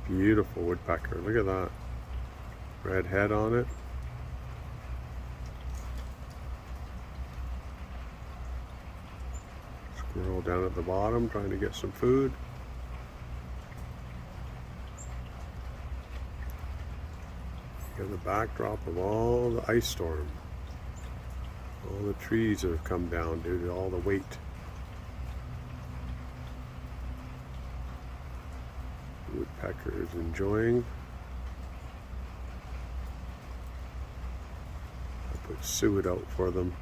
Beautiful woodpecker. Look at that. Red head on it. Squirrel down at the bottom trying to get some food. Got the backdrop of all the ice storm. All the trees have come down due to all the weight. Woodpecker is enjoying. I put suet out for them.